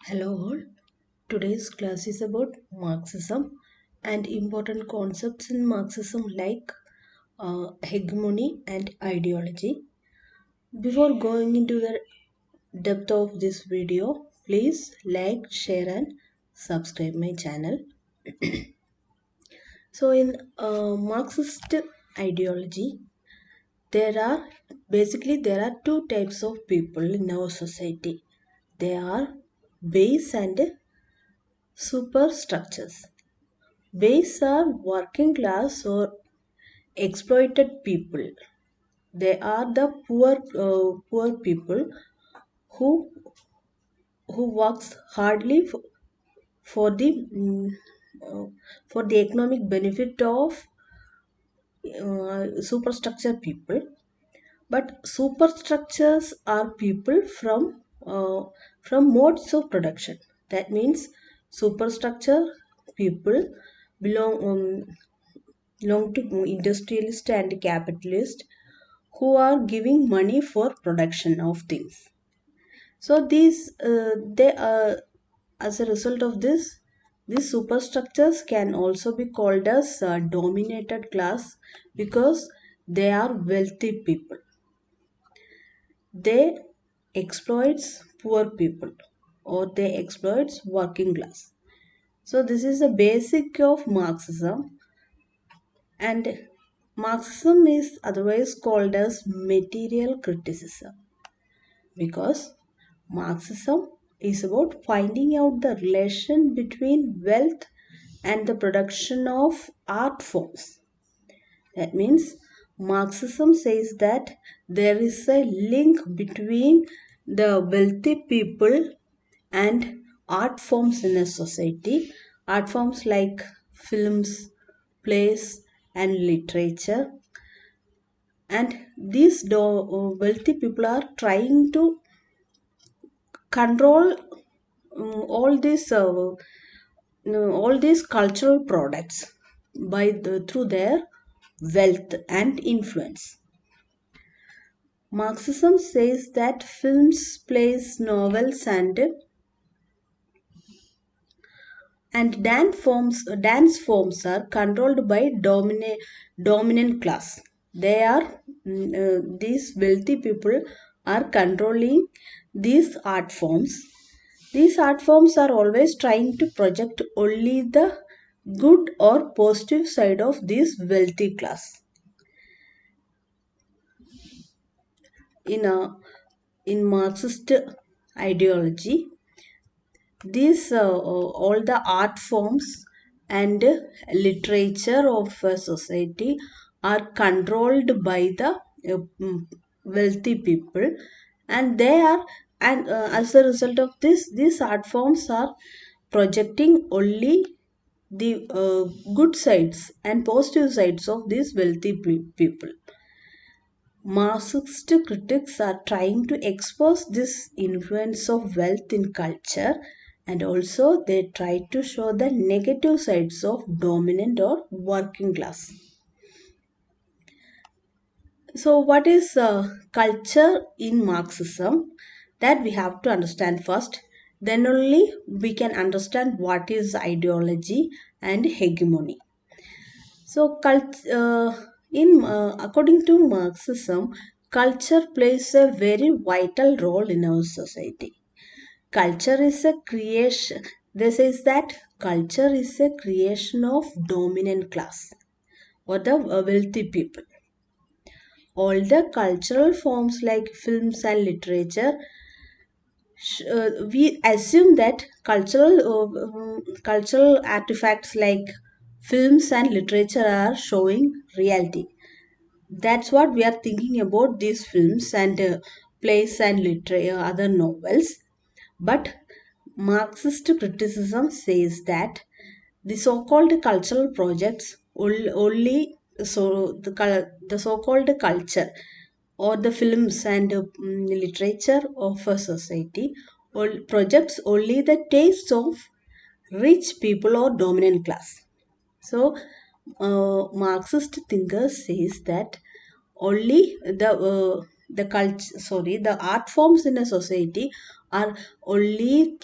Hello all. Today's class is about Marxism and important concepts in Marxism like hegemony and ideology. Before going into the depth of this video, please like, share and subscribe my channel. So in Marxist ideology, there are two types of people in our society. They are base and superstructures. Base are working class or exploited people. They are the poor people who works hardly for the uh, for the economic benefit of superstructure people. But superstructures are people from modes of production. That means superstructure people belong belong to industrialist and capitalist who are giving money for production of things. So they as a result of this, these superstructures can also be called as dominated class because they are wealthy people. They exploits poor people or they exploits working class. So this is the basic of Marxism, and Marxism is otherwise called as material criticism because Marxism is about finding out the relation between wealth and the production of art forms. That means Marxism says that there is a link between the wealthy people and art forms in a society. Art forms like films, plays, and literature. And these wealthy people are trying to control all these cultural products through their wealth and influence. Marxism says that films, plays, novels, and dance forms are controlled by dominant class. These wealthy people are controlling these art forms. These art forms are always trying to project only the good or positive side of this wealthy class. In a in Marxist ideology, these all the art forms and literature of a society are controlled by the wealthy people, and they are and as a result of this, these art forms are projecting only the good sides and positive sides of these wealthy people. Marxist critics are trying to expose this influence of wealth in culture, and also they try to show the negative sides of dominant or working class. So, what is culture in Marxism? That we have to understand first. Then only we can understand what is ideology and hegemony. So, according to Marxism, culture plays a very vital role in our society. Culture is a creation. This is that culture is a creation of dominant class or the wealthy people. All the cultural forms like films and literature, we assume that cultural artifacts like films and literature are showing reality. That's what we are thinking about these films and plays and other novels. But Marxist criticism says that the so-called cultural projects only the so-called culture or the films and literature of a society projects only the taste of rich people or dominant class. So, Marxist thinkers says that only the culture, sorry, the art forms in a society are only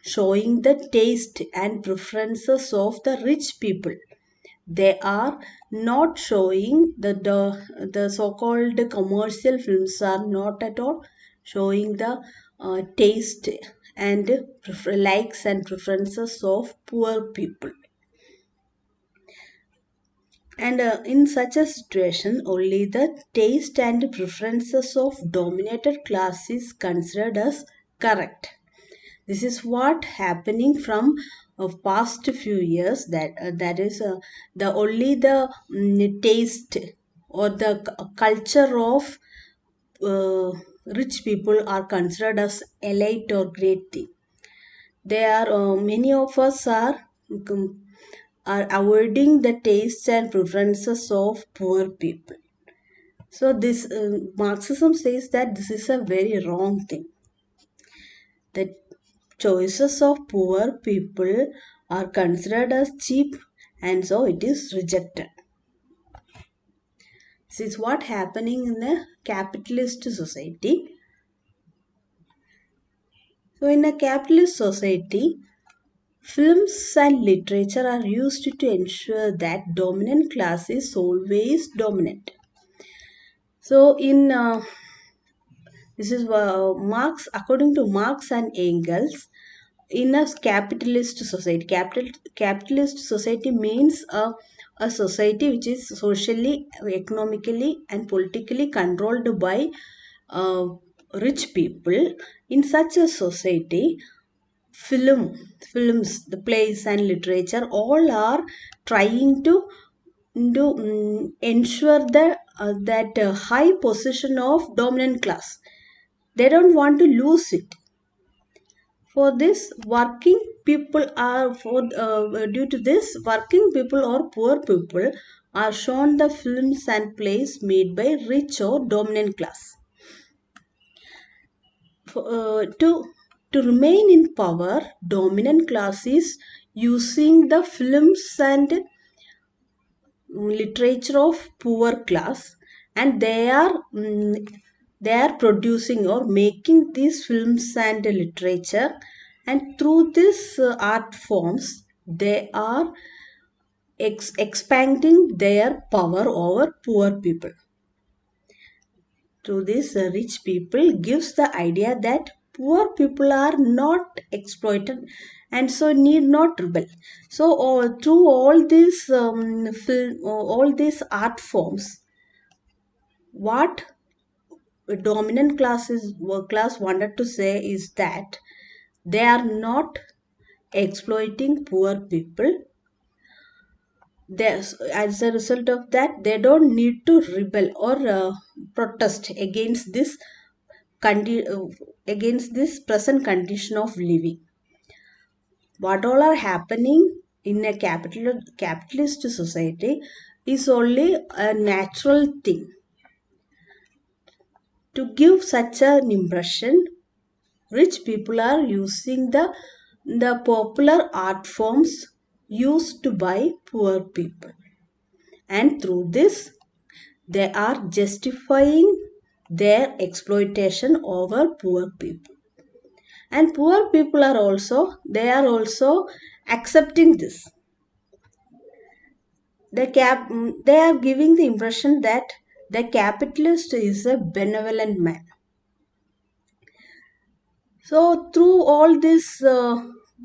showing the taste and preferences of the rich people. They are not showing the so-called commercial films are not at all showing the taste and likes and preferences of poor people. And in such a situation, only the taste and preferences of dominated class is considered as correct. This is what happening from past few years. That is the only the taste or the culture of uh, rich people are considered as elite or great thing. They are many of us are avoiding the tastes and preferences of poor people. So this Marxism says that this is a very wrong thing. The choices of poor people are considered as cheap, and so it is rejected. This is what happening in a capitalist society. So in a capitalist society, films and literature are used to ensure that dominant class is always dominant. So in this is Marx, according to Marx and Engels, in a capitalist society, capitalist society means a society which is socially, economically, and politically controlled by uh, rich people. In such a society, films, the plays, and literature all are trying to ensure that high position of dominant class. They don't want to lose it. For this, working people are for due to this, working people or poor people are shown the films and plays made by rich or dominant class. To remain in power, dominant class is using the films and literature of poor class, and they are producing or making these films and literature, and through these art forms they are expanding their power over poor people. Through this, rich people gives the idea that poor people are not exploited and so need not rebel. So through all these all these art forms, what dominant classes work class wanted to say is that they are not exploiting poor people. As a result of that, they don't need to rebel or protest against this against this present condition of living. What all are happening in a capitalist society is only a natural thing. To give such an impression, rich people are using the popular art forms used by poor people, and through this they are justifying their exploitation over poor people. And poor people are also accepting this. They are giving the impression that the capitalist is a benevolent man. So through all these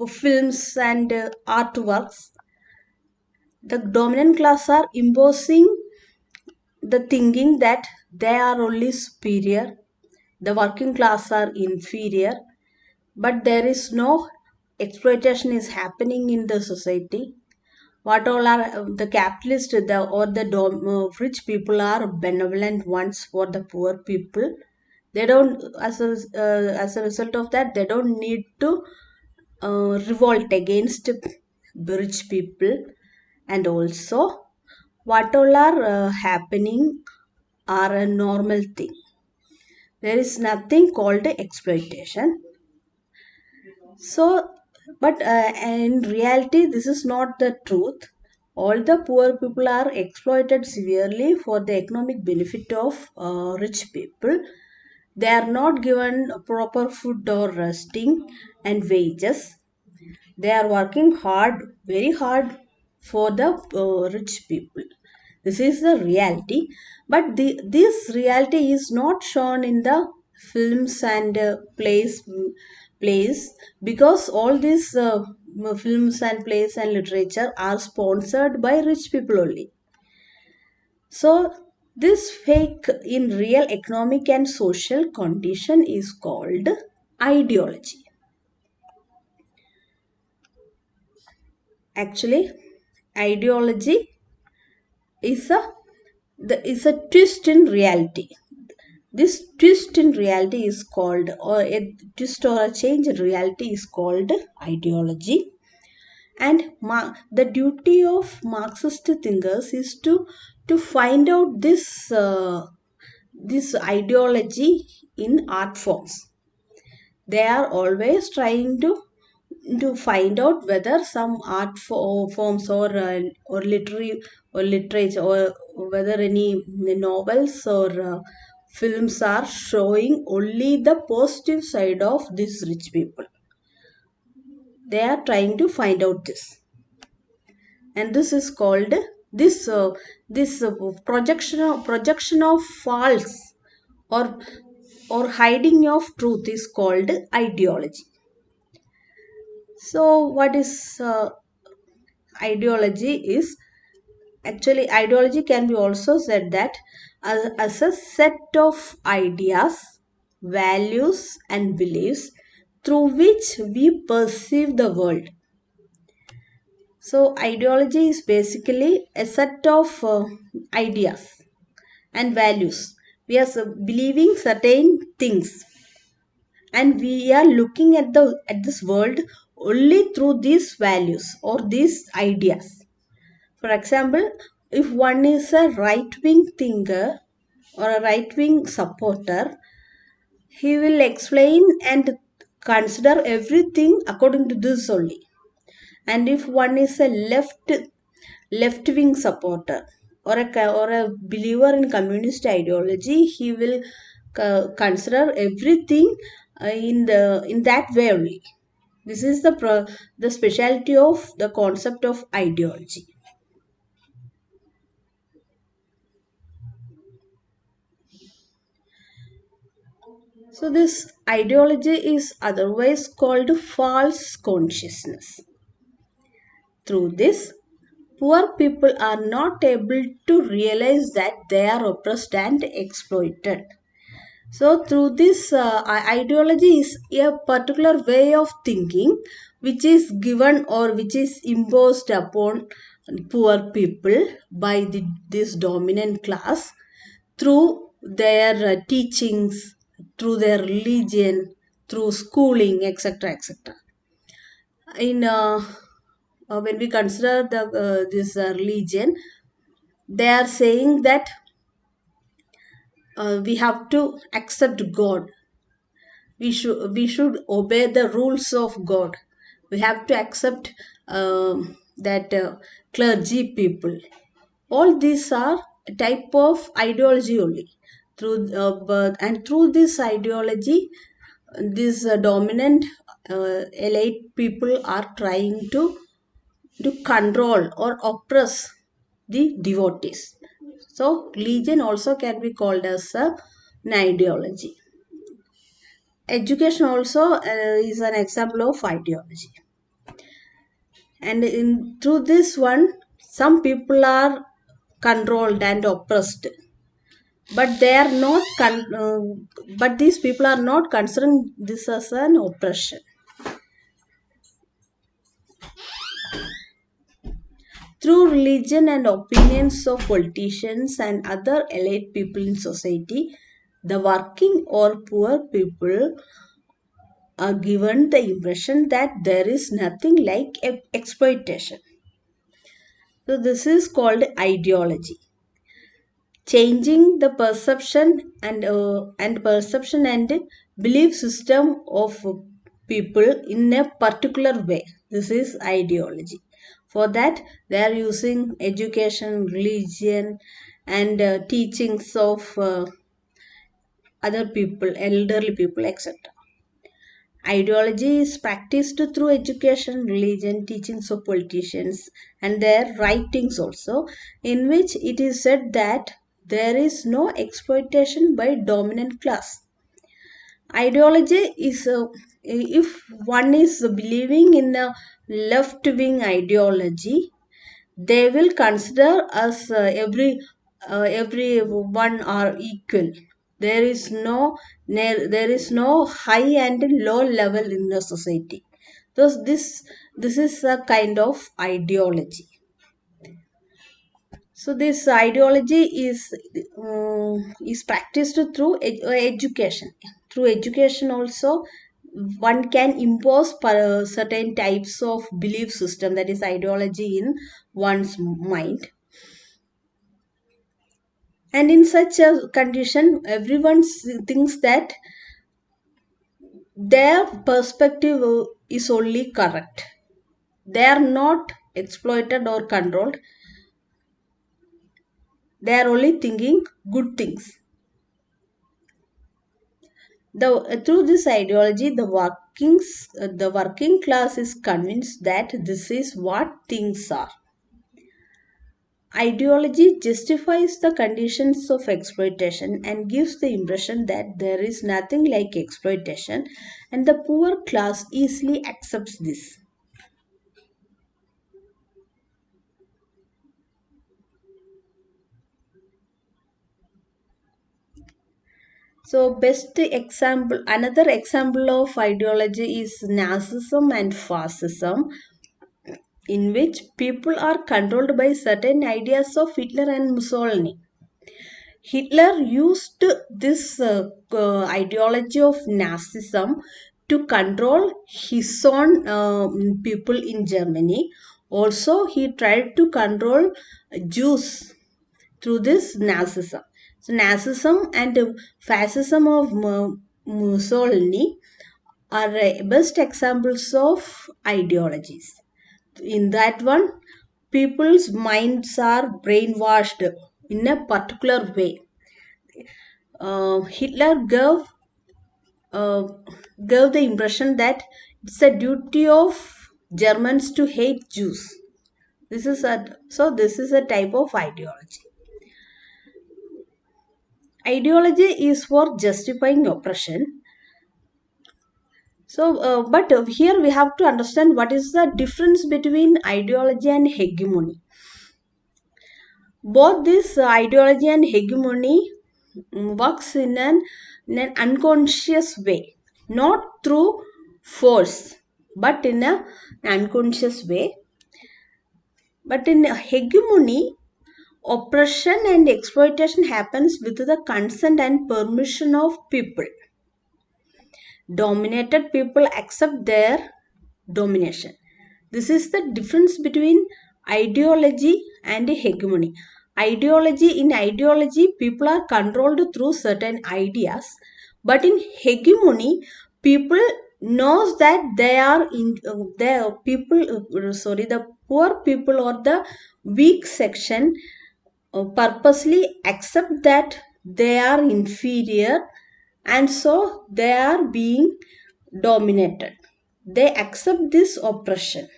films and artworks, the dominant class are imposing the thinking that they are only superior, the working class are inferior, but there is no exploitation is happening in the society. What all are the capitalist or the rich people are benevolent ones for the poor people. They don't, as a result of that, they don't need to revolt against rich people. And also, what all are happening are a normal thing. There is nothing called exploitation. So, but in reality, this is not the truth. all the poor people are exploited severely for the economic benefit of rich people. They are not given proper food or resting and wages. They are working hard, very hard for the rich people. This is the reality, but this reality is not shown in the films and plays, because all these films and plays and literature are sponsored by rich people only. So this fake in real economic and social condition is called ideology. Actually, ideology is a twist in reality. This twist in reality is called, or a twist or a change in reality is called ideology. And the duty of Marxist thinkers is to find out this ideology in art forms. They are always trying to find out whether some art forms or literary or literature, or whether any novels or films are showing only the positive side of these rich people. They are trying to find out this, and this is called this projection of false or hiding of truth is called ideology. So what is ideology is, actually ideology can be also said that as a set of ideas, values and beliefs through which we perceive the world. So ideology is basically a set of ideas and values. We are believing certain things, and we are looking at this world only through these values or these ideas. For example, if one is a right wing thinker or a right wing supporter, he will explain and consider everything according to this only. And if one is a left wing supporter or a believer in communist ideology, he will consider everything in that way only. This is the speciality of the concept of ideology. So this ideology is otherwise called false consciousness. Through this, poor people are not able to realize that they are oppressed and exploited. So, through this ideology is a particular way of thinking which is given or which is imposed upon poor people by this dominant class through their teachings, through their religion, through schooling, etc., etc. In When we consider this religion, they are saying that we have to accept God. We should obey the rules of God. We have to accept that clergy people. All these are a type of ideology only. And through this ideology, these dominant elite people are trying to control or oppress the devotees. So religion also can be called as an ideology. Education also is an example of ideology. And in through this one, some people are controlled and oppressed, but they are not but these people are not considering this as an oppression. Through religion and opinions of politicians and other elite people in society, the working or poor people are given the impression that there is nothing like exploitation. So this is called ideology. Changing the perception and belief system of people in a particular way. This is ideology. For that, they are using education, religion, and teachings of other people, elderly people, etc. Ideology is practiced through education, religion, teachings of politicians, and their writings also, in which it is said that there is no exploitation by dominant class. Ideology is if one is believing in a left wing ideology, they will consider us everyone are equal. There is no high and low level in the society. Thus this is a kind of ideology. So this ideology is practiced through education. Through education also, one can impose certain types of belief system, that is ideology, in one's mind. And in such a condition, everyone thinks that their perspective is only correct. They are not exploited or controlled. They are only thinking good things. Through this ideology, the working class is convinced that this is what things are. Ideology justifies the conditions of exploitation and gives the impression that there is nothing like exploitation, and the poor class easily accepts this. So, another example of ideology is Nazism and Fascism, in which people are controlled by certain ideas of Hitler and Mussolini. Hitler used this ideology of Nazism to control his own people in Germany. Also, he tried to control Jews through this Nazism. So, Nazism and fascism of Mussolini are best examples of ideologies. In that one, people's minds are brainwashed in a particular way. Hitler uh, gave the impression that it's a duty of Germans to hate Jews. This is a type of ideology. Ideology is for justifying oppression. But here we have to understand what is the difference between ideology and hegemony. Both this ideology and hegemony works in an unconscious way, not through force, but in an unconscious way. But in hegemony, oppression and exploitation happens with the consent and permission of people. Dominated people accept their domination. This is the difference between ideology and hegemony. In ideology, people are controlled through certain ideas, but in hegemony, people knows that they are in the people. The poor people or the weak section purposely accept that they are inferior, and so they are being dominated. They accept this oppression.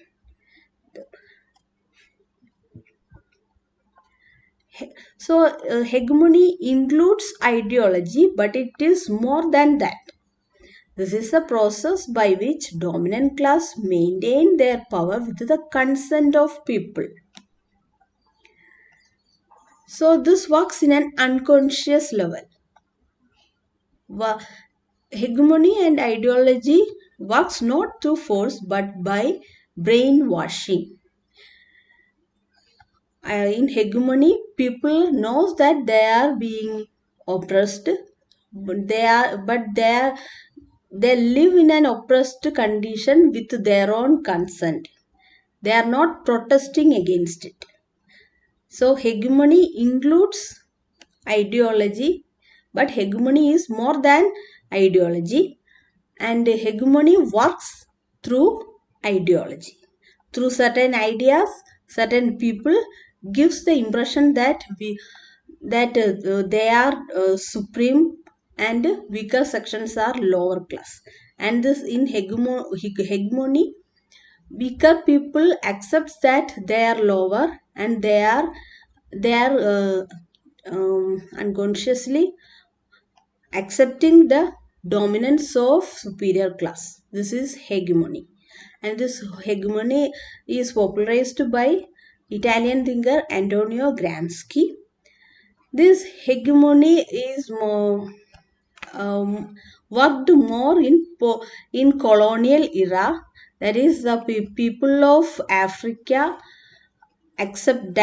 So, hegemony includes ideology, but it is more than that. This is a process by which dominant class maintain their power with the consent of people. So, this works in an unconscious level. Hegemony and ideology works not through force but by brainwashing. In hegemony, people knows that they are being oppressed, but they live in an oppressed condition with their own consent. They are not protesting against it. So hegemony includes ideology, but hegemony is more than ideology, and hegemony works through ideology. through certain ideas, certain people gives the impression that they are supreme and weaker sections are lower class. And this in hegemony, weaker people accepts that they are lower and they are unconsciously accepting the dominance of superior class. This is hegemony. And this hegemony is popularized by Italian thinker Antonio Gramsci. This hegemony is more worked more in colonial era. That is, the people of Africa accept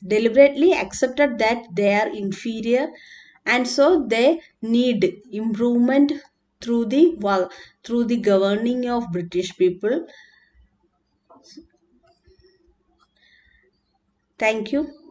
deliberately accepted that they are inferior, and so they need improvement through through the governing of British people. Thank you.